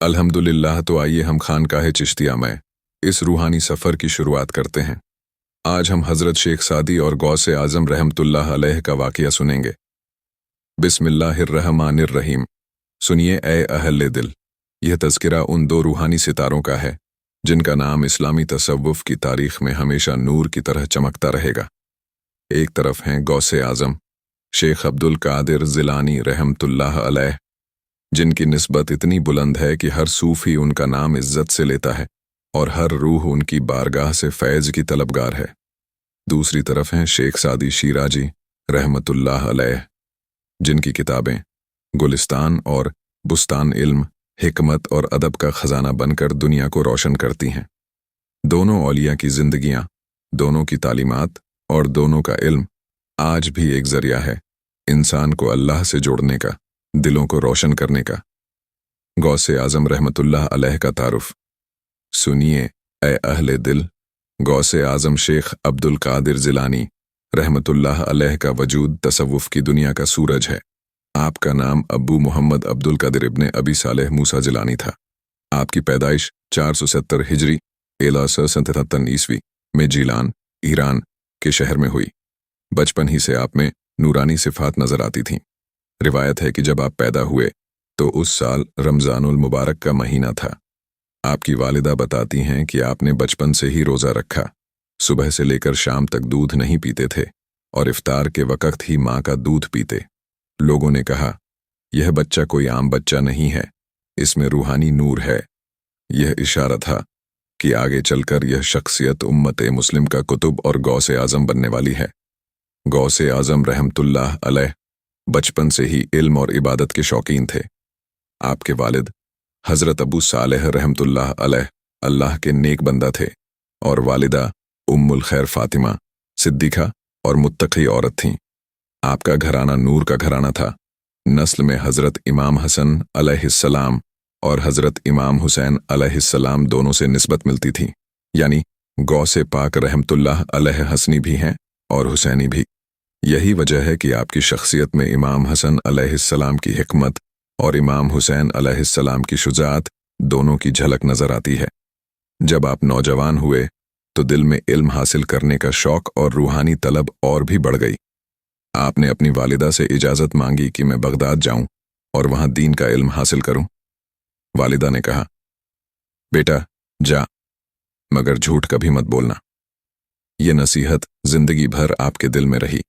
अल्हम्दुलिल्लाह। तो आइए हम खानकाह चिश्तिया में इस रूहानी सफ़र की शुरुआत करते हैं। आज हम हज़रत शेख सादी और गौसे आज़म रहमतुल्लाह अलैह का वाक़या सुनेंगे। बिस्मिल्लाहिर्रहमानिर्रहीम। सुनिए ए अहले दिल, यह तज़किरा उन दो रूहानी सितारों का है जिनका नाम इस्लामी तसव्वुफ़ की तारीख़ में हमेशा नूर की तरह चमकता रहेगा। एक तरफ हैं गौसे आज़म शेख अब्दुल कादिर जिलानी रहमतुल्लाह अलैह, जिनकी निस्बत इतनी बुलंद है कि हर सूफ़ी उनका नाम इज़्ज़त से लेता है और हर रूह उनकी बारगाह से फैज़ की तलबगार है। दूसरी तरफ हैं शेख सादी शिराजी रहमतुल्लाह अलैह, जिनकी किताबें गुलिस्तान और बुस्तान इल्म, हिकमत और अदब का ख़जाना बनकर दुनिया को रोशन करती हैं। दोनों औलिया की ज़िंदगियाँ, दोनों की तालीमात और दोनों का इल्म आज भी एक ज़रिया है इंसान को अल्लाह से जोड़ने का, दिलों को रोशन करने का। गौसे आज़म रहमतुल्लाह अलैह का तारुफ। सुनिए ए अहले दिल, गौसे आज़म शेख अब्दुल कादिर जिलानी रहमतुल्लाह अलैह का वजूद तसव्वुफ़ की दुनिया का सूरज है। आपका नाम अब्बू मोहम्मद अब्दुल कादिर इब्ने अबी सालेह मूसा जिलानी था। आपकी पैदाइश 470 हिजरी 1177 ईस्वी में जीलान, ईरान के शहर में हुई। बचपन ही से आप में नूरानी सिफ़ात नज़र आती थीं। रिवायत है कि जब आप पैदा हुए तो उस साल रमज़ानुल मुबारक का महीना था। आपकी वालिदा बताती हैं कि आपने बचपन से ही रोज़ा रखा, सुबह से लेकर शाम तक दूध नहीं पीते थे और इफ्तार के वक़्त ही माँ का दूध पीते। लोगों ने कहा, यह बच्चा कोई आम बच्चा नहीं है, इसमें रूहानी नूर है। यह इशारा था कि आगे चलकर यह शख्सियत उम्मत मुस्लिम का कुतुब और गौसे आज़म बनने वाली है। गौसे आज़म रहमतुल्लाह अलैह बचपन से ही इल्म और इबादत के शौकीन थे। आपके वालिद हज़रत अबू सालेह रहमतुल्लाह अलैह अल्लाह के नेक बंदा थे और वालिदा उम्मुल खैर फ़ातिमा सिद्दीक़ा और मुत्तक़ी औरत थीं। आपका घराना नूर का घराना था। नस्ल में हज़रत इमाम हसन अलैहिस्सलाम और हज़रत इमाम हुसैन अलैहिस्सलाम दोनों से निस्बत मिलती थी, यानी गौसे पाक रहमतुल्लाह अलैह हसनी भी हैं और हुसैनी भी। यही वजह है कि आपकी शख्सियत में इमाम हसन अलैहिस्सलाम की हिकमत और इमाम हुसैन अलैहिस्सलाम की शुजाअत दोनों की झलक नज़र आती है। जब आप नौजवान हुए तो दिल में इल्म हासिल करने का शौक़ और रूहानी तलब और भी बढ़ गई। आपने अपनी वालिदा से इजाज़त मांगी कि मैं बगदाद जाऊं और वहां दीन का इल्म हासिल करूं। वालिदा ने कहा, बेटा जा, मगर झूठ कभी मत बोलना। ये नसीहत जिंदगी भर आपके दिल में रही।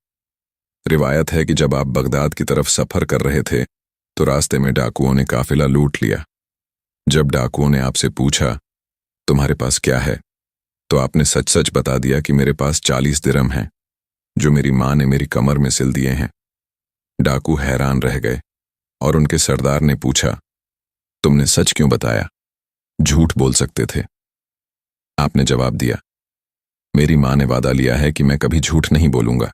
रिवायत है कि जब आप बगदाद की तरफ सफ़र कर रहे थे तो रास्ते में डाकुओं ने काफिला लूट लिया। जब डाकुओं ने आपसे पूछा, तुम्हारे पास क्या है, तो आपने सच सच बता दिया कि मेरे पास 40 दिरहम हैं जो मेरी माँ ने मेरी कमर में सिल दिए हैं। डाकू हैरान रह गए और उनके सरदार ने पूछा, तुमने सच क्यों बताया, झूठ बोल सकते थे। आपने जवाब दिया, मेरी माँ ने वादा लिया है कि मैं कभी झूठ नहीं बोलूंगा।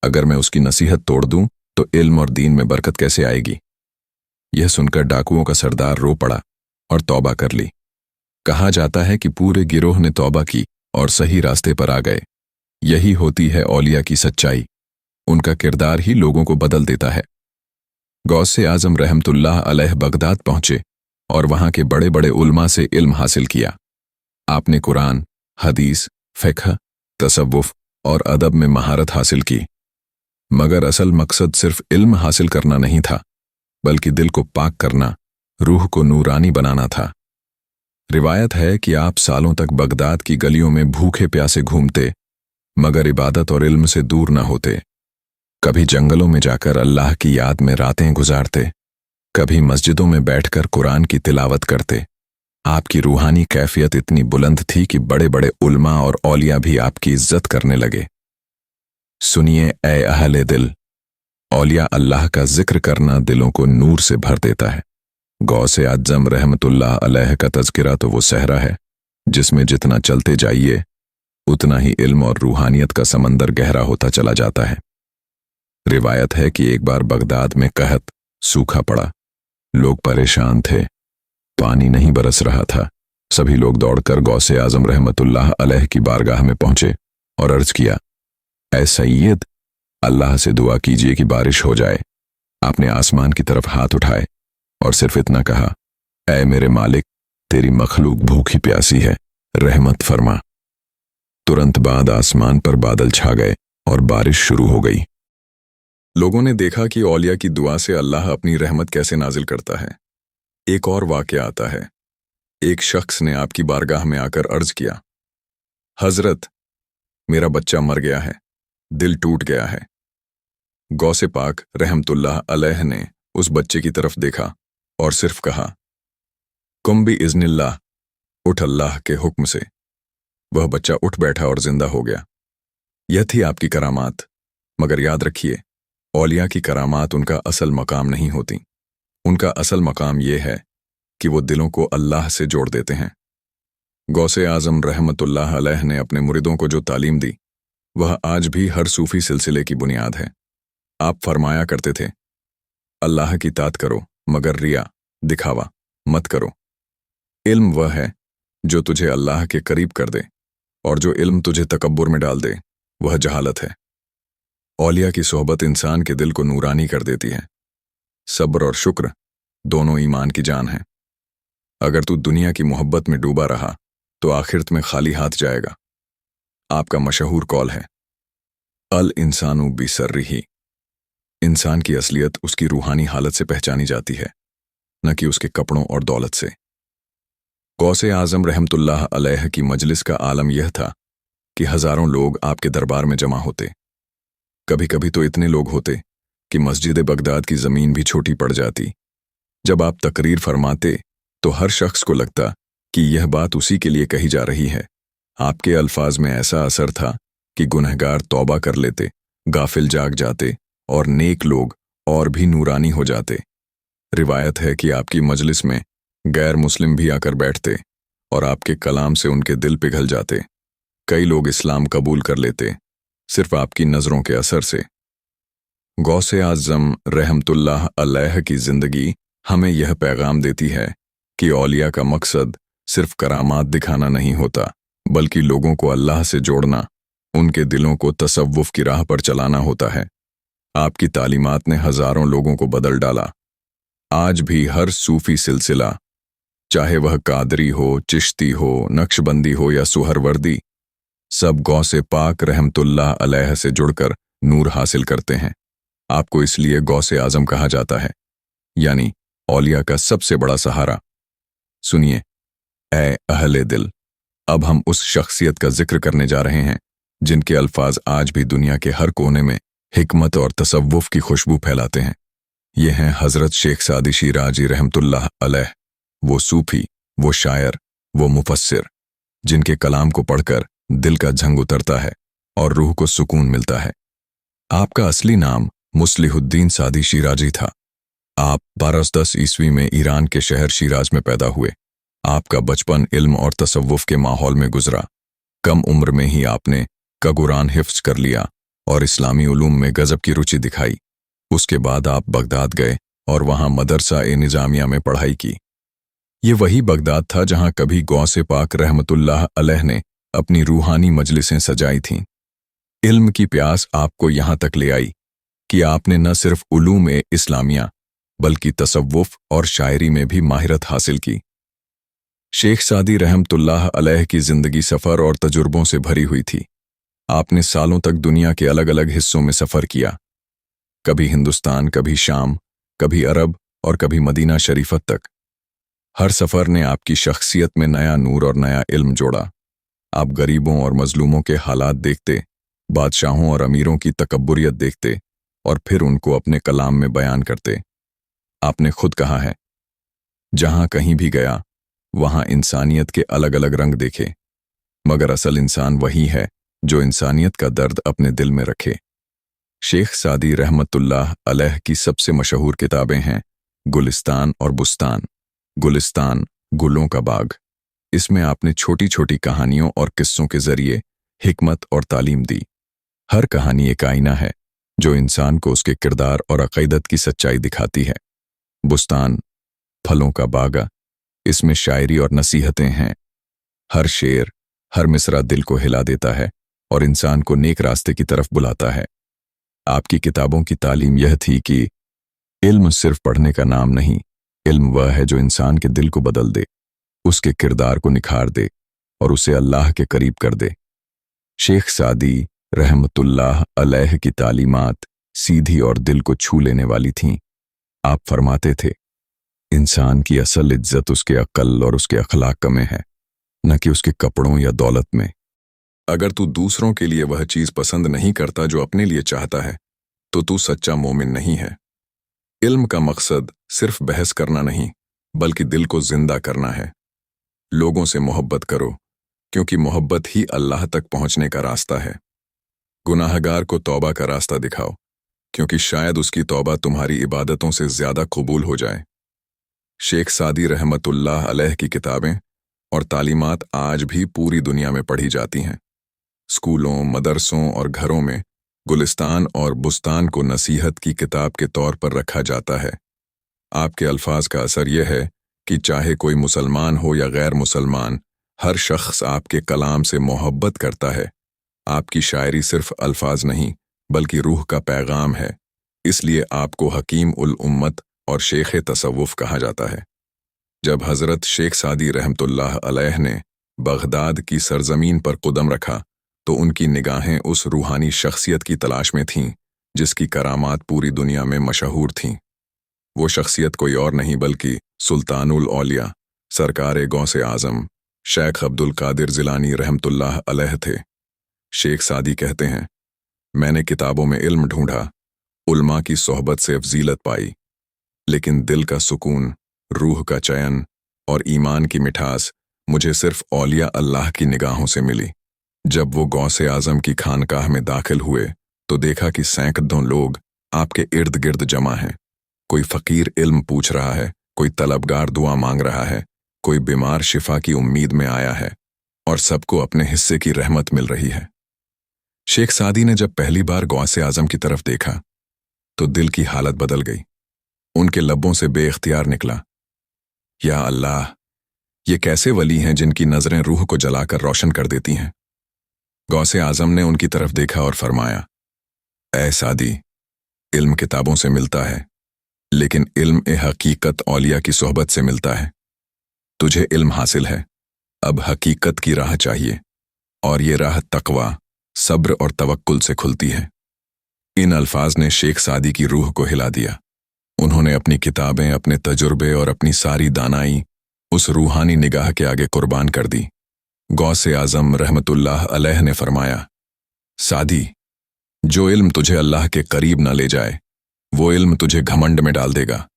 अगर मैं उसकी नसीहत तोड़ दूं तो इल्म और दीन में बरकत कैसे आएगी। यह सुनकर डाकुओं का सरदार रो पड़ा और तौबा कर ली। कहा जाता है कि पूरे गिरोह ने तौबा की और सही रास्ते पर आ गए। यही होती है औलिया की सच्चाई, उनका किरदार ही लोगों को बदल देता है। गौसे आज़म रहमतुल्लाह अलैह बगदाद पहुंचे और वहां के बड़े बड़े उलमा से इल्म हासिल किया। आपने कुरान, हदीस, फ़िक़्ह, तसव्वुफ़ और अदब में महारत हासिल की। मगर असल मकसद सिर्फ इल्म हासिल करना नहीं था, बल्कि दिल को पाक करना, रूह को नूरानी बनाना था। रिवायत है कि आप सालों तक बगदाद की गलियों में भूखे प्यासे घूमते, मगर इबादत और इल्म से दूर न होते। कभी जंगलों में जाकर अल्लाह की याद में रातें गुजारते, कभी मस्जिदों में बैठकर कुरान की तिलावत करते। आपकी रूहानी कैफियत इतनी बुलंद थी कि बड़े बड़े उलमा और औलिया भी आपकी इज्जत करने लगे। सुनिए ए अहले दिल, औलिया अल्लाह का जिक्र करना दिलों को नूर से भर देता है। गौसे आज़म रहमतुल्लाह अलैह का तज़किरा तो वो सहरा है जिसमें जितना चलते जाइए उतना ही इल्म और रूहानियत का समंदर गहरा होता चला जाता है। रिवायत है कि एक बार बगदाद में कहत सूखा पड़ा। लोग परेशान थे, पानी नहीं बरस रहा था। सभी लोग दौड़कर गौसे आज़म रहमतुल्लाह अलैह की बारगाह में पहुंचे और अर्ज किया, ऐ सैयद, अल्लाह से दुआ कीजिए कि बारिश हो जाए। आपने आसमान की तरफ हाथ उठाए और सिर्फ इतना कहा, ऐ मेरे मालिक, तेरी मखलूक भूखी प्यासी है, रहमत फरमा। तुरंत बाद आसमान पर बादल छा गए और बारिश शुरू हो गई। लोगों ने देखा कि औलिया की दुआ से अल्लाह अपनी रहमत कैसे नाजिल करता है। एक और वाक़या आता है। एक शख्स ने आपकी बारगाह में आकर अर्ज किया, हजरत, मेरा बच्चा मर गया है, दिल टूट गया है। गौसे पाक रहमतुल्लाह अलैह ने उस बच्चे की तरफ देखा और सिर्फ कहा, कुम भी इज़्निल्लाह, उठ अल्लाह के हुक्म से। वह बच्चा उठ बैठा और जिंदा हो गया। यह थी आपकी करामात। मगर याद रखिए, औलिया की करामात उनका असल मकाम नहीं होती। उनका असल मकाम यह है कि वो दिलों को अल्लाह से जोड़ देते हैं। गौसे आज़म रहमतुल्लाह अलैह ने अपने मुरिदों को जो तालीम दी, वह आज भी हर सूफी सिलसिले की बुनियाद है। आप फरमाया करते थे, अल्लाह की तात करो मगर रिया, दिखावा मत करो। इल्म वह है जो तुझे अल्लाह के करीब कर दे, और जो इल्म तुझे तकब्बुर में डाल दे वह जहालत है। औलिया की सोहबत इंसान के दिल को नूरानी कर देती है। सब्र और शुक्र दोनों ईमान की जान है। अगर तू दुनिया की मोहब्बत में डूबा रहा तो आखिरत में खाली हाथ जाएगा। आपका मशहूर कौल है, अल इंसानु बिसर्रिही। इंसान की असलियत उसकी रूहानी हालत से पहचानी जाती है, न कि उसके कपड़ों और दौलत से। गौसे आज़म रहमतुल्लाह अलैह की मजलिस का आलम यह था कि हजारों लोग आपके दरबार में जमा होते। कभी कभी तो इतने लोग होते कि मस्जिद बगदाद की ज़मीन भी छोटी पड़ जाती। जब आप तकरीर फरमाते तो हर शख्स को लगता कि यह बात उसी के लिए कही जा रही है। आपके अल्फाज में ऐसा असर था कि गुनहगार तौबा कर लेते, गाफिल जाग जाते और नेक लोग और भी नूरानी हो जाते। रिवायत है कि आपकी मजलिस में गैर मुस्लिम भी आकर बैठते और आपके कलाम से उनके दिल पिघल जाते। कई लोग इस्लाम कबूल कर लेते, सिर्फ आपकी नज़रों के असर से। गौसे आज़म रहमतुल्लाह अलैह की ज़िंदगी हमें यह पैगाम देती है कि औलिया का मकसद सिर्फ करामात दिखाना नहीं होता, बल्कि लोगों को अल्लाह से जोड़ना, उनके दिलों को तसव्वुफ की राह पर चलाना होता है। आपकी तालीमात ने हजारों लोगों को बदल डाला। आज भी हर सूफी सिलसिला, चाहे वह कादरी हो, चिश्ती हो, नक्शबंदी हो या सुहरवर्दी, सब गौसे पाक रहमतुल्लाह अलैह से जुड़कर नूर हासिल करते हैं। आपको इसलिए गौसे आज़म कहा जाता है, यानी औलिया का सबसे बड़ा सहारा। सुनिए ऐ अहले दिल, अब हम उस शख्सियत का जिक्र करने जा रहे हैं जिनके अल्फाज आज भी दुनिया के हर कोने में हिकमत और तसव्वुफ की खुशबू फैलाते हैं। ये हैं हज़रत शेख सादी शिराजी रहमतुल्लाह अलैह, वो सूफी, वो शायर, वो मुफस्सिर, जिनके कलाम को पढ़कर दिल का झंग उतरता है और रूह को सुकून मिलता है। आपका असली नाम मुस्लिहुद्दीन सादी शिराजी था। आप 1210 ईस्वी में ईरान के शहर शिराज में पैदा हुए। आपका बचपन इल्म और तसव्वुफ के माहौल में गुजरा। कम उम्र में ही आपने कुरान हिफ्ज कर लिया और इस्लामी उलूम में गजब की रुचि दिखाई। उसके बाद आप बगदाद गए और वहां मदरसा-ए-निज़ामिया में पढ़ाई की। ये वही बगदाद था जहां कभी गौसे पाक रहमतुल्लाह अलैह ने अपनी रूहानी मजलिसें सजाई थीं। इल्म की प्यास आपको यहां तक ले आई कि आपने न सिर्फ उलूम इस्लामिया बल्कि तसव्वुफ और शायरी में भी माहिरत हासिल की। शेख सादी रहमतुल्लाह अलैह की जिंदगी सफ़र और तजुर्बों से भरी हुई थी। आपने सालों तक दुनिया के अलग अलग हिस्सों में सफ़र किया, कभी हिंदुस्तान, कभी शाम, कभी अरब और कभी मदीना शरीफत तक। हर सफ़र ने आपकी शख्सियत में नया नूर और नया इल्म जोड़ा। आप गरीबों और मजलूमों के हालात देखते, बादशाहों और अमीरों की तकब्बुरियत देखते और फिर उनको अपने कलाम में बयान करते। आपने खुद कहा है, जहां कहीं भी गया वहां इंसानियत के अलग अलग रंग देखे, मगर असल इंसान वही है जो इंसानियत का दर्द अपने दिल में रखे। शेख सादी रहमतुल्लाह अलैह की सबसे मशहूर किताबें हैं गुलिस्तान और बुस्तान। गुलिस्तान, गुलों का बाग। इसमें आपने छोटी छोटी कहानियों और किस्सों के जरिए हिकमत और तालीम दी। हर कहानी एक आईना है जो इंसान को उसके किरदार और अक़ीदत की सच्चाई दिखाती है। बुस्तान, फलों का बागा, इसमें शायरी और नसीहतें हैं। हर शेर, हर मिसरा दिल को हिला देता है और इंसान को नेक रास्ते की तरफ बुलाता है। आपकी किताबों की तालीम यह थी कि इल्म सिर्फ पढ़ने का नाम नहीं, علم वह है जो इंसान के दिल को बदल दे, उसके किरदार को निखार दे और उसे अल्लाह के करीब कर दे। शेख सादी रहमतुल्लाह अलैह की तालीमात सीधी और दिल को छू लेने वाली थीं। आप फरमाते थे, इंसान की असल इज्जत उसके अक्ल और उसके अखलाक में है, न कि उसके कपड़ों या दौलत में। अगर तू दूसरों के लिए वह चीज पसंद नहीं करता जो अपने लिए चाहता है, तो तू सच्चा मोमिन नहीं है। इल्म का मकसद सिर्फ बहस करना नहीं, बल्कि दिल को जिंदा करना है। लोगों से मोहब्बत करो, क्योंकि मोहब्बत ही अल्लाह तक पहुंचने का रास्ता है। गुनाहगार को तौबा का रास्ता दिखाओ, क्योंकि शायद उसकी तौबा तुम्हारी इबादतों से ज्यादा कबूल हो जाए। शेख सादी रहमतुल्लाह अलैह की किताबें और तालीमात आज भी पूरी दुनिया में पढ़ी जाती हैं। स्कूलों, मदरसों और घरों में गुलिस्तान और बुस्तान को नसीहत की किताब के तौर पर रखा जाता है। आपके अल्फाज का असर यह है कि चाहे कोई मुसलमान हो या गैर मुसलमान, हर शख्स आपके कलाम से मोहब्बत करता है। आपकी शायरी सिर्फ अल्फाज नहीं, बल्कि रूह का पैगाम है। इसलिए आपको हकीम उल उम्मत और शेख तसव्वुफ कहा जाता है। जब हज़रत शेख सादी रहमतुल्लाह अलैह ने बगदाद की सरजमीन पर कदम रखा, तो उनकी निगाहें उस रूहानी शख्सियत की तलाश में थीं जिसकी करामात पूरी दुनिया में मशहूर थीं। वो शख्सियत कोई और नहीं बल्कि सुल्तानुल औलिया सरकार गौसे आज़म शेख अब्दुल कादिर जिलानी रहमतुल्लाह अलैह थे। शेख सादी कहते हैं, मैंने किताबों में इल्म ढूंढा, उल्मा की सोहबत से अफजीलत पाई, लेकिन दिल का सुकून, रूह का चयन और ईमान की मिठास मुझे सिर्फ औलिया अल्लाह की निगाहों से मिली। जब वो गौसे आज़म की खानकाह में दाखिल हुए, तो देखा कि सैकड़ों लोग आपके इर्द गिर्द जमा हैं। कोई फ़कीर इल्म पूछ रहा है, कोई तलबगार दुआ मांग रहा है, कोई बीमार शिफा की उम्मीद में आया है, और सबको अपने हिस्से की रहमत मिल रही है। शेख सादी ने जब पहली बार गौसे आज़म की तरफ देखा, तो दिल की हालत बदल गई। उनके लबों से बेइख्तियार निकला, या अल्लाह, ये कैसे वली हैं जिनकी नज़रें रूह को जलाकर रोशन कर देती हैं। गौसे आज़म ने उनकी तरफ देखा और फरमाया, ऐ सादी, इल्म किताबों से मिलता है, लेकिन इल्म हकीकत औलिया की सोहबत से मिलता है। तुझे इल्म हासिल है, अब हकीकत की राह चाहिए, और ये राह तकवा, सब्र और तवक्कुल से खुलती है। इन अल्फाज ने शेख सादी की रूह को हिला दिया। उन्होंने अपनी किताबें, अपने तजुर्बे और अपनी सारी दानाई उस रूहानी निगाह के आगे कुर्बान कर दी। गौसे आज़म रहमतुल्लाह अलैह ने फरमाया, सादी, जो इल्म तुझे अल्लाह के करीब न ले जाए, वो इल्म तुझे घमंड में डाल देगा।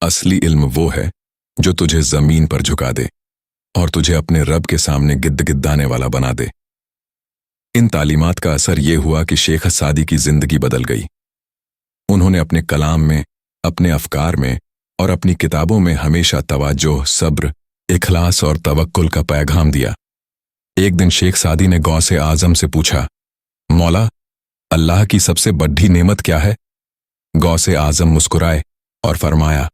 असली इल्म वो है जो तुझे ज़मीन पर झुका दे और तुझे अपने रब के सामने गिद्दाने वाला बना दे। इन तालीमात का असर ये हुआ कि शेख सादी की जिंदगी बदल गई। उन्होंने अपने कलाम में, अपने अफकार में और अपनी किताबों में हमेशा तवज्जो, सब्र, इखलास और तवक्कुल का पैगाम दिया। एक दिन शेख सादी ने गौसे आज़म से पूछा, मौला, अल्लाह की सबसे बड़ी नेमत क्या है? गौसे आज़म मुस्कुराए और फरमाया,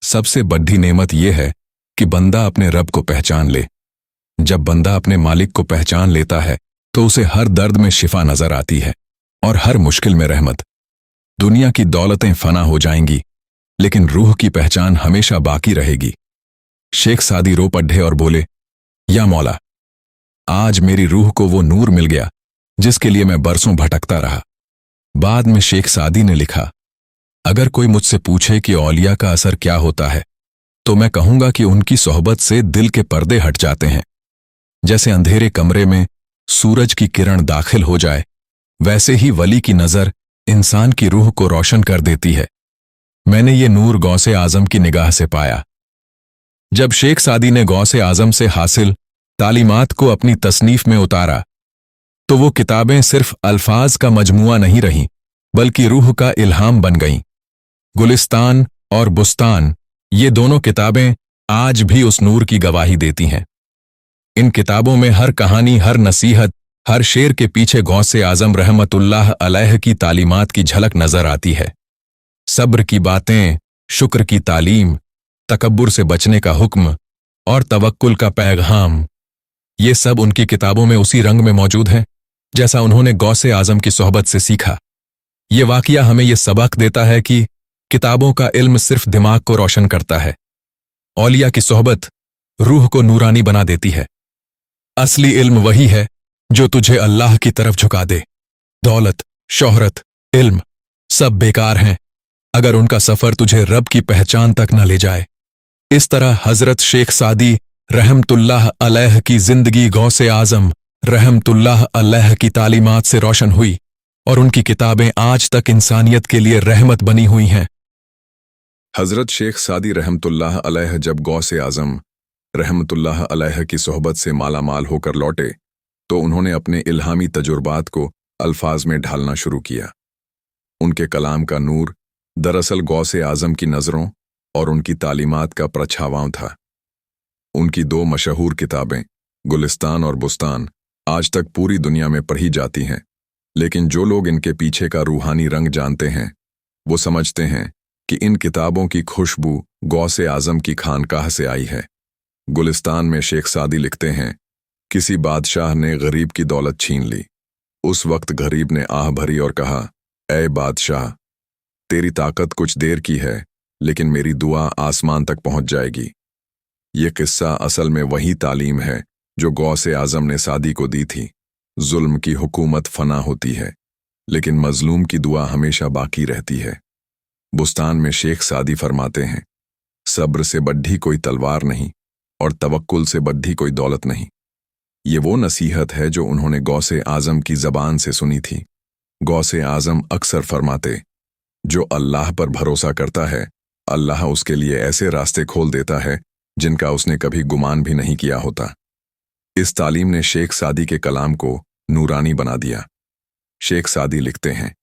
सबसे बड़ी नेमत यह है कि बंदा अपने रब को पहचान ले। जब बंदा अपने मालिक को पहचान लेता है, तो उसे हर दर्द में शिफा नजर आती है और हर मुश्किल में रहमत। दुनिया की दौलतें फना हो जाएंगी, लेकिन रूह की पहचान हमेशा बाकी रहेगी। शेख सादी रो पड़े और बोले, या मौला, आज मेरी रूह को वो नूर मिल गया जिसके लिए मैं बरसों भटकता रहा। बाद में शेख सादी ने लिखा, अगर कोई मुझसे पूछे कि औलिया का असर क्या होता है, तो मैं कहूंगा कि उनकी सोहबत से दिल के पर्दे हट जाते हैं। जैसे अंधेरे कमरे में सूरज की किरण दाखिल हो जाए, वैसे ही वली की नजर इंसान की रूह को रोशन कर देती है। मैंने ये नूर गौसे आज़म की निगाह से पाया। जब शेख सादी ने गौसे आज़म से हासिल तालीमात को अपनी तसनीफ में उतारा, तो वो किताबें सिर्फ अल्फाज का मजमुआ नहीं रहीं, बल्कि रूह का इल्हाम बन गईं। गुलिस्तान और बुस्तान, ये दोनों किताबें आज भी उस नूर की गवाही देती हैं। इन किताबों में हर कहानी, हर नसीहत, हर शेर के पीछे गौसे आज़म रहमतुल्लाह अलैह की तालीमात की झलक नजर आती है। सब्र की बातें, शुक्र की तालीम, तकब्बुर से बचने का हुक्म और तवक्कुल का पैगाम, ये सब उनकी किताबों में उसी रंग में मौजूद है जैसा उन्होंने गौसे आज़म की सोहबत से सीखा। ये वाकया हमें ये सबक देता है कि किताबों का इल्म सिर्फ दिमाग को रोशन करता है। औलिया की सोहबत रूह को नूरानी बना देती है। असली इल्म वही है जो तुझे अल्लाह की तरफ झुका दे। दौलत, शोहरत, इल्म सब बेकार हैं अगर उनका सफर तुझे रब की पहचान तक न ले जाए। इस तरह हजरत शेख सादी रहमतुल्लाह अलैह की जिंदगी गौसे आजम रहमतुल्लाह अलैह की तालीमात से रोशन हुई और उनकी किताबें आज तक इंसानियत के लिए रहमत बनी हुई हैं। हजरत शेख सादी रहमतुल्लाह अलैह जब गौसे आजम रहमतुल्लाह अलैह की सोहबत से मालामाल होकर लौटे तो उन्होंने अपने इल्हामी तजुर्बात को अल्फाज में ढालना शुरू किया। उनके कलाम का नूर दरअसल गौसे आजम की नज़रों और उनकी तालीमात का परछावां था। उनकी दो मशहूर किताबें गुलिस्तान और बुस्तान आज तक पूरी दुनिया में पढ़ी जाती हैं, लेकिन जो लोग इनके पीछे का रूहानी रंग जानते हैं वो समझते हैं कि इन किताबों की खुशबू गौसे आजम की खानकाह से आई है। गुलिस्तान में शेख सादी लिखते हैं, किसी बादशाह ने गरीब की दौलत छीन ली। उस वक्त गरीब ने आह भरी और कहा, ऐ बादशाह, तेरी ताकत कुछ देर की है लेकिन मेरी दुआ आसमान तक पहुंच जाएगी। ये किस्सा असल में वही तालीम है जो गौसे आजम ने सादी को दी थी। जुल्म की हुकूमत फना होती है लेकिन मजलूम की दुआ हमेशा बाकी रहती है। बुस्तान में शेख सादी फरमाते हैं, सब्र से बढ़ी कोई तलवार नहीं और तवक्कुल से बढ़ी कोई दौलत नहीं। ये वो नसीहत है जो उन्होंने गौसे आजम की ज़बान से सुनी थी। गौसे आजम अक्सर फरमाते, जो अल्लाह पर भरोसा करता है अल्लाह उसके लिए ऐसे रास्ते खोल देता है जिनका उसने कभी गुमान भी नहीं किया होता। इस तालीम ने शेख सादी के कलाम को नूरानी बना दिया। शेख सादी लिखते हैं,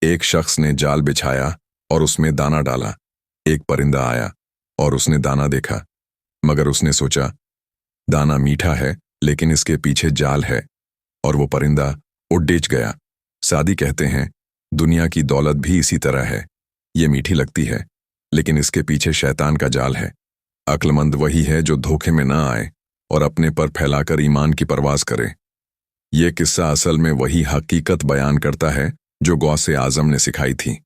एक शख्स ने जाल बिछाया और उसमें दाना डाला। एक परिंदा आया और उसने दाना देखा, मगर उसने सोचा दाना मीठा है लेकिन इसके पीछे जाल है, और वो परिंदा उड़ेज गया। सादी कहते हैं, दुनिया की दौलत भी इसी तरह है। ये मीठी लगती है लेकिन इसके पीछे शैतान का जाल है। अक्लमंद वही है जो धोखे में ना आए और अपने पर फैलाकर ईमान की परवाज करे। ये किस्सा असल में वही हकीकत बयान करता है जो गौसे आजम ने सिखाई थी।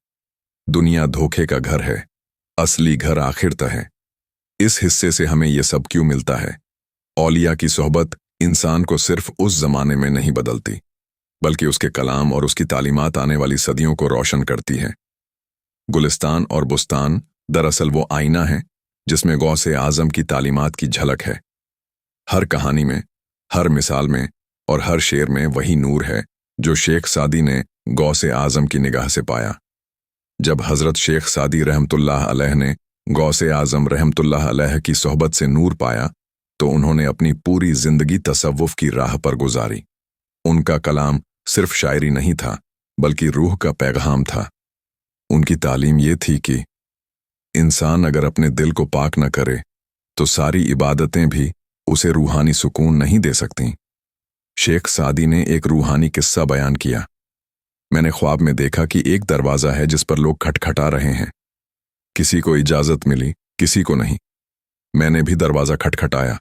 दुनिया धोखे का घर है, असली घर आखिरत है। इस हिस्से से हमें यह सब क्यों मिलता है? औलिया की सोहबत इंसान को सिर्फ उस जमाने में नहीं बदलती बल्कि उसके कलाम और उसकी तालीमात आने वाली सदियों को रोशन करती है। गुलिस्तान और बुस्तान दरअसल वो आईना है जिसमें गौसे आजम की तालीमात की झलक है। हर कहानी में, हर मिसाल में और हर शेर में वही नूर है जो शेख सादी ने गौसे आजम की निगाह से पाया। जब हजरत शेख सादी रहमतुल्लाह अलैह ने गौसे आजम रहमतुल्लाह अलैह की सोहबत से नूर पाया तो उन्होंने अपनी पूरी जिंदगी तसव्वुफ की राह पर गुजारी। उनका कलाम सिर्फ शायरी नहीं था बल्कि रूह का पैगाम था। उनकी तालीम ये थी कि इंसान अगर अपने दिल को पाक न करे तो सारी इबादतें भी उसे रूहानी सुकून नहीं दे सकती। शेख सादी ने एक रूहानी किस्सा बयान किया। मैंने ख्वाब में देखा कि एक दरवाज़ा है जिस पर लोग खटखटा रहे हैं। किसी को इजाज़त मिली, किसी को नहीं। मैंने भी दरवाज़ा खटखटाया।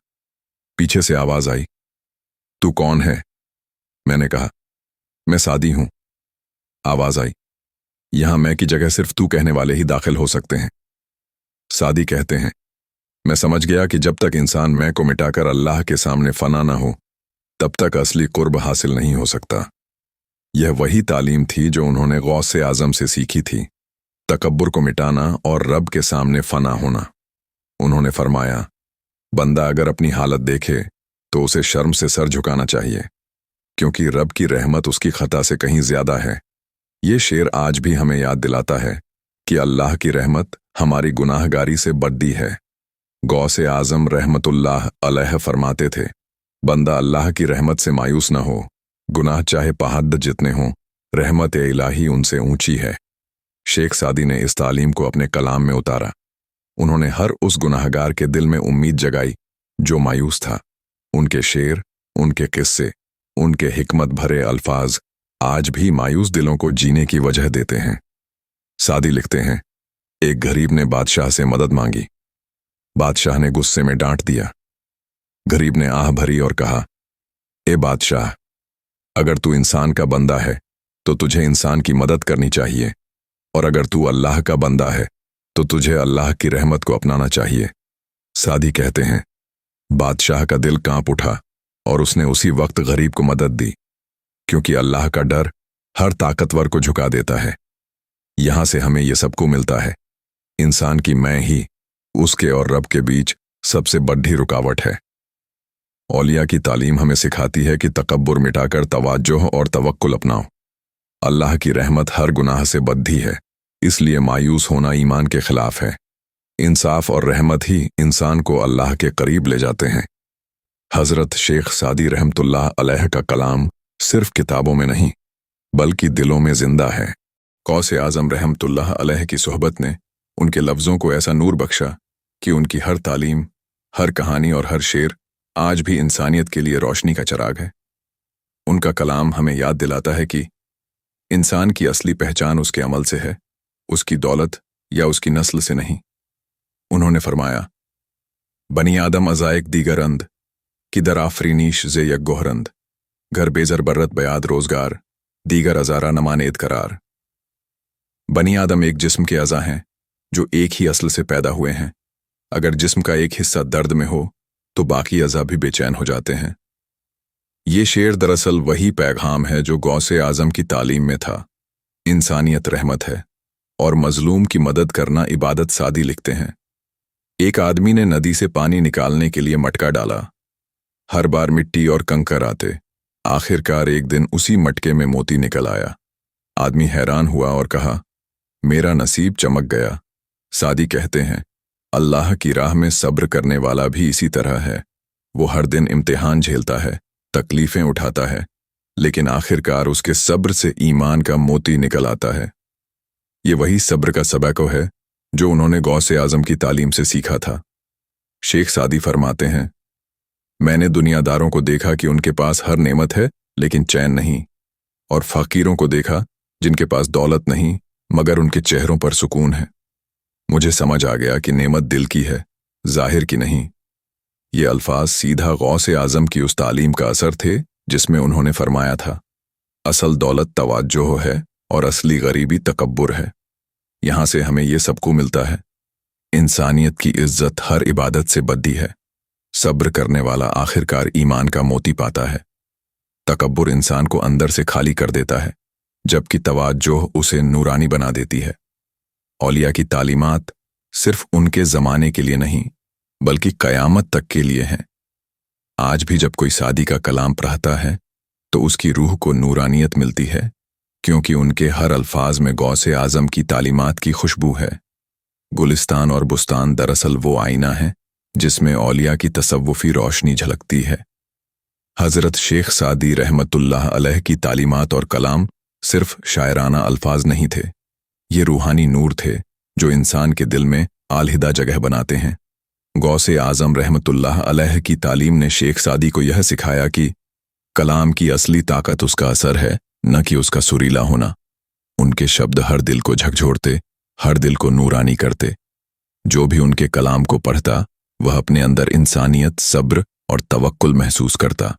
पीछे से आवाज़ आई, तू कौन है? मैंने कहा, मैं सादी हूं। आवाज़ आई, यहां मैं की जगह सिर्फ तू कहने वाले ही दाखिल हो सकते हैं। सादी कहते हैं, मैं समझ गया कि जब तक इंसान मैं को मिटाकर अल्लाह के सामने फना ना हो तब तक असली कुर्ब हासिल नहीं हो सकता। यह वही तालीम थी जो उन्होंने गौसे आजम से सीखी थी, तकब्बुर को मिटाना और रब के सामने फना होना। उन्होंने फरमाया, बंदा अगर अपनी हालत देखे तो उसे शर्म से सर झुकाना चाहिए क्योंकि रब की रहमत उसकी खता से कहीं ज्यादा है। ये शेर आज भी हमें याद दिलाता है कि अल्लाह की रहमत हमारी गुनाहगारी से बढ़ती है। गौसे आजम रहमतुल्लाह अलैह फरमाते थे, बंदा अल्लाह की रहमत से मायूस न हो, गुनाह चाहे पहाड़ जितने हों, रहमत इलाही उनसे ऊंची है। शेख सादी ने इस तालीम को अपने कलाम में उतारा। उन्होंने हर उस गुनाहगार के दिल में उम्मीद जगाई जो मायूस था। उनके शेर, उनके किस्से, उनके हिकमत भरे अल्फाज आज भी मायूस दिलों को जीने की वजह देते हैं। सादी लिखते हैं, एक गरीब ने बादशाह से मदद मांगी। बादशाह ने गुस्से में डांट दिया। गरीब ने आह भरी और कहा, ए बादशाह, अगर तू इंसान का बंदा है तो तुझे इंसान की मदद करनी चाहिए और अगर तू अल्लाह का बंदा है तो तुझे अल्लाह की रहमत को अपनाना चाहिए। सादी कहते हैं, बादशाह का दिल कांप उठा और उसने उसी वक्त गरीब को मदद दी, क्योंकि अल्लाह का डर हर ताकतवर को झुका देता है। यहां से हमें यह सबको मिलता है, इंसान की मैं ही उसके और रब के बीच सबसे बड़ी रुकावट है। औलिया की तालीम हमें सिखाती है कि तकब्बुर मिटाकर तवाज्जुह और तवक्कुल अपनाओ। अल्लाह की रहमत हर गुनाह से बद्धी है, इसलिए मायूस होना ईमान के खिलाफ है। इंसाफ और रहमत ही इंसान को अल्लाह के करीब ले जाते हैं। हजरत शेख सादी रहमतुल्लाह अलैह का कलाम सिर्फ किताबों में नहीं बल्कि दिलों में जिंदा है। गौसे आजम रहमतुल्लाह अलैह की सोहबत ने उनके लफ्ज़ों को ऐसा नूर बख्शा कि उनकी हर तालीम, हर कहानी और हर शेर आज भी इंसानियत के लिए रोशनी का चिराग है। उनका कलाम हमें याद दिलाता है कि इंसान की असली पहचान उसके अमल से है, उसकी दौलत या उसकी नस्ल से नहीं। उन्होंने फरमाया, बनी आदम अजायक दीगर अंद कि दर आफरीनीश जे यक गोहरंद, घर बेजर बर्रत बयाद रोजगार दीगर अजारा नमानेद करार। बनी आदम एक जिस्म के अज़ा हैं जो एक ही असल से पैदा हुए हैं। अगर जिस्म का एक हिस्सा दर्द में हो तो बाकी अज़ा भी बेचैन हो जाते हैं। ये शेर दरअसल वही पैगाम है जो गौसे आजम की तालीम में था। इंसानियत रहमत है और मजलूम की मदद करना इबादत। सादी लिखते हैं, एक आदमी ने नदी से पानी निकालने के लिए मटका डाला। हर बार मिट्टी और कंकर आते, आखिरकार एक दिन उसी मटके में मोती निकल आया। आदमी हैरान हुआ और कहा, मेरा नसीब चमक गया। सादी कहते हैं, अल्लाह की राह में सब्र करने वाला भी इसी तरह है। वो हर दिन इम्तिहान झेलता है, तकलीफें उठाता है, लेकिन आखिरकार उसके सब्र से ईमान का मोती निकल आता है। ये वही सब्र का सबक है जो उन्होंने गौसे आजम की तालीम से सीखा था। शेख सादी फरमाते हैं, मैंने दुनियादारों को देखा कि उनके पास हर नेमत है लेकिन चैन नहीं, और फकीरों को देखा जिनके पास दौलत नहीं मगर उनके चेहरों पर सुकून है। मुझे समझ आ गया कि नेमत दिल की है, जाहिर की नहीं। ये अल्फाज सीधा गौसे आजम की उस तालीम का असर थे जिसमें उन्होंने फरमाया था, असल दौलत तवाज्जुह है और असली गरीबी तकब्बुर है। यहां से हमें ये सबको मिलता है, इंसानियत की इज्जत हर इबादत से बद्दी है। सब्र करने वाला आखिरकार ईमान का मोती पाता है। तकब्बुर इंसान को अंदर से खाली कर देता है, जबकि तवाज्जुह उसे नूरानी बना देती है। औलिया की तालीमात सिर्फ उनके ज़माने के लिए नहीं बल्कि क़यामत तक के लिए हैं। आज भी जब कोई सादी का कलाम पढ़ता है तो उसकी रूह को नूरानियत मिलती है, क्योंकि उनके हर अल्फाज में गौसे आजम की तालीमात की खुशबू है। गुलिस्तान और बुस्तान दरअसल वो आईना है जिसमें औलिया की तसव्वुफी रोशनी झलकती है। हज़रत शेख सादी रहमतुल्लाह अलैह की तालीमात और कलाम सिर्फ शायराना अल्फाज नहीं थे, ये रूहानी नूर थे जो इंसान के दिल में आलहिदा जगह बनाते हैं। गौसे आजम रहमतुल्लाह अलैह की तालीम ने शेख सादी को यह सिखाया कि कलाम की असली ताकत उसका असर है, न कि उसका सुरीला होना। उनके शब्द हर दिल को झकझोरते, हर दिल को नूरानी करते। जो भी उनके कलाम को पढ़ता वह अपने अंदर इंसानियत, सब्र और तवक्कुल महसूस करता।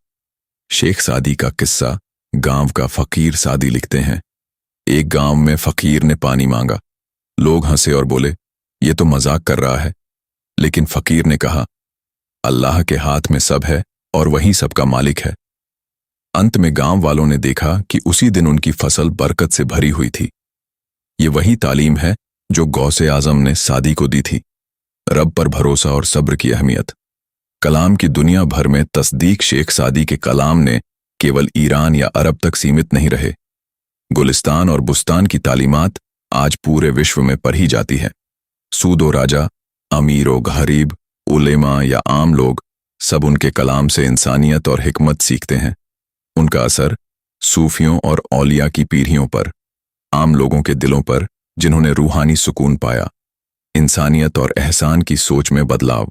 शेख सादी का किस्सा गांव का फकीर सादी लिखते हैं, एक गांव में फकीर ने पानी मांगा। लोग हंसे और बोले, ये तो मजाक कर रहा है। लेकिन फकीर ने कहा, अल्लाह के हाथ में सब है और वही सबका मालिक है। अंत में गांव वालों ने देखा कि उसी दिन उनकी फसल बरकत से भरी हुई थी। ये वही तालीम है जो गौसे आजम ने सादी को दी थी, रब पर भरोसा और सब्र की अहमियत। कलाम की दुनिया भर में तस्दीक शेख सादी के कलाम ने केवल ईरान या अरब तक सीमित नहीं रहे। गुलिस्तान और बुस्तान की तालीमात आज पूरे विश्व में पढ़ी जाती है। सूदो राजा, अमीर व गरीब, उलेमा या आम लोग सब उनके कलाम से इंसानियत और हिकमत सीखते हैं। उनका असर सूफियों और औलिया की पीढ़ियों पर, आम लोगों के दिलों पर जिन्होंने रूहानी सुकून पाया, इंसानियत और एहसान की सोच में बदलाव।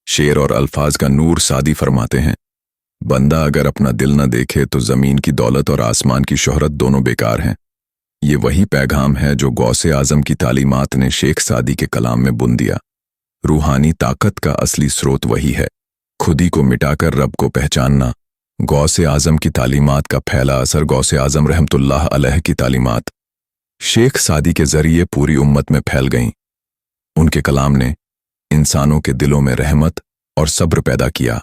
शेर और अल्फाज का नूर सादी फरमाते हैं, बंदा अगर अपना दिल न देखे तो जमीन की दौलत और आसमान की शोहरत दोनों बेकार हैं। ये वही पैगाम है जो गौसे आजम की तालीमात ने शेख सादी के कलाम में बुन दिया। रूहानी ताकत का असली स्रोत वही है, खुदी को मिटाकर रब को पहचानना। गौसे आजम की तालीमात का फैला असर, गौसे आजम रहमतुल्लाह अलैह की तालीमात शेख सादी के जरिए पूरी उम्मत में फैल गईं। उनके कलाम ने इंसानों के दिलों में रहमत और सब्र पैदा किया,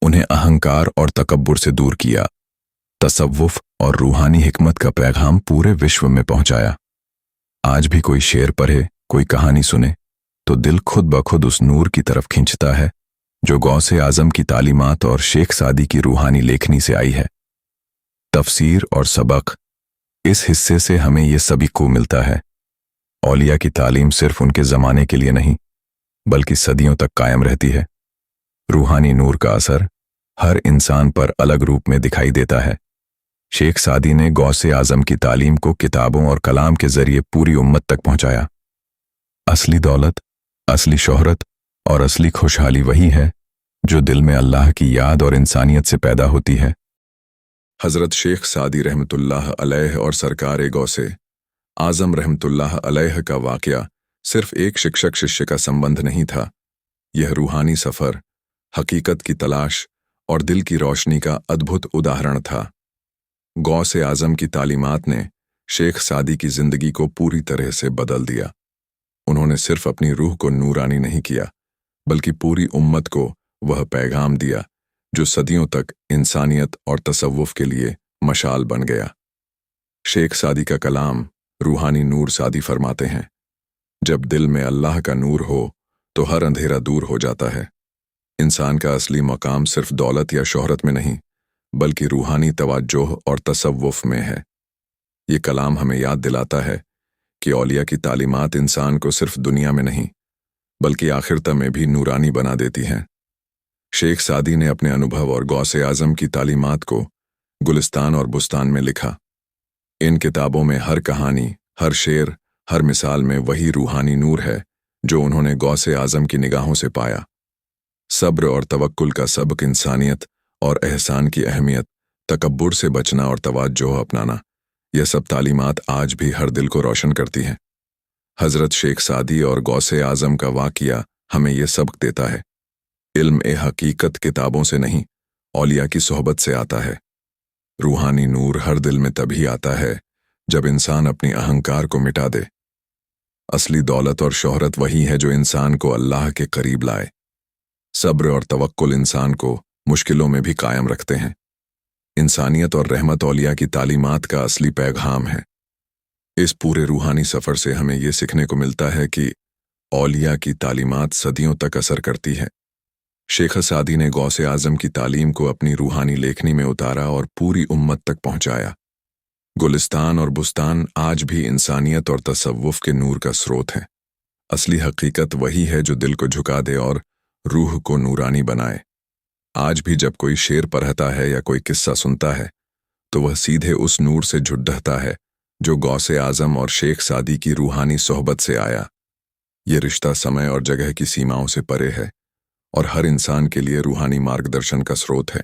उन्हें अहंकार और तकब्बुर से दूर किया, तसव्वुफ और रूहानी हिकमत का पैगाम पूरे विश्व में पहुंचाया। आज भी कोई शेर पढ़े, कोई कहानी सुने तो दिल खुद ब खुद उस नूर की तरफ खिंचता है जो गौसे आजम की तालीमात और शेख सादी की रूहानी लेखनी से आई है। तफसीर और सबक, इस हिस्से से हमें ये सबक मिलता है। औलिया की तालीम सिर्फ उनके ज़माने के लिए नहीं बल्कि सदियों तक कायम रहती है। रूहानी नूर का असर हर इंसान पर अलग रूप में दिखाई देता है। शेख सादी ने गौसे आजम की तालीम को किताबों और कलाम के जरिए पूरी उम्मत तक पहुंचाया। असली दौलत, असली शोहरत और असली खुशहाली वही है जो दिल में अल्लाह की याद और इंसानियत से पैदा होती है। हज़रत शेख सादी रहमतुल्लाह अलैह और सरकार गौसे आज़म रहमतुल्लाह अलैह का वाक़या सिर्फ एक शिक्षक शिष्य का संबंध नहीं था। यह रूहानी सफ़र, हकीकत की तलाश और दिल की रोशनी का अद्भुत उदाहरण था। गौसे आज़म की तालीमात ने शेख सादी की ज़िंदगी को पूरी तरह से बदल दिया। उन्होंने सिर्फ अपनी रूह को नूरानी नहीं किया बल्कि पूरी उम्मत को वह पैगाम दिया जो सदियों तक इंसानियत और तसव्वुफ के लिए मशाल बन गया। शेख सादी का कलाम रूहानी नूर सादी फरमाते हैं, जब दिल में अल्लाह का नूर हो तो हर अंधेरा दूर हो जाता है। इंसान का असली मकाम सिर्फ दौलत या शोहरत में नहीं बल्कि रूहानी तवज्जोह और तसव्वुफ में है। ये कलाम हमें याद दिलाता है कि औलिया की तालीमात इंसान को सिर्फ दुनिया में नहीं बल्कि आखिरत में भी नूरानी बना देती हैं। शेख सादी ने अपने अनुभव और गौसे आज़म की तालीमात को गुलिस्तान और बुस्तान में लिखा। इन किताबों में हर कहानी, हर शेर, हर मिसाल में वही रूहानी नूर है जो उन्होंने गौसे आज़म की निगाहों से पाया। सब्र और तवक्कुल का सबक, इंसानियत और एहसान की अहमियत, तकब्बुर से बचना और तवज्जो अपनाना, यह सब तालीमात आज भी हर दिल को रोशन करती हैं। हज़रत शेख सादी और गौसे आज़म का वाक़या हमें यह सबक देता है, इल्म हकीकत किताबों से नहीं औलिया की सोहबत से आता है। रूहानी नूर हर दिल में तभी आता है जब इंसान अपनी अहंकार को मिटा दे। असली दौलत और शोहरत वही है जो इंसान को अल्लाह के करीब लाए। सब्र और तवक्कुल इंसान को मुश्किलों में भी कायम रखते हैं। इंसानियत और रहमत औलिया की तालीमात का असली पैगाम है। इस पूरे रूहानी सफ़र से हमें ये सीखने को मिलता है कि औलिया की तालीमात सदियों तक असर करती है। शेख सादी ने गौसे आज़म की तालीम को अपनी रूहानी लेखनी में उतारा और पूरी उम्मत तक पहुंचाया। गुलिस्तान और बुस्तान आज भी इंसानियत और तसव्वुफ के नूर का स्रोत है। असली हकीकत वही है जो दिल को झुका दे और रूह को नूरानी बनाए। आज भी जब कोई शेर पढ़ता है या कोई किस्सा सुनता है तो वह सीधे उस नूर से जुड़ता है जो गौसे आज़म और शेख सादी की रूहानी सोहबत से आया। ये रिश्ता समय और जगह की सीमाओं से परे है और हर इंसान के लिए रूहानी मार्गदर्शन का स्रोत है।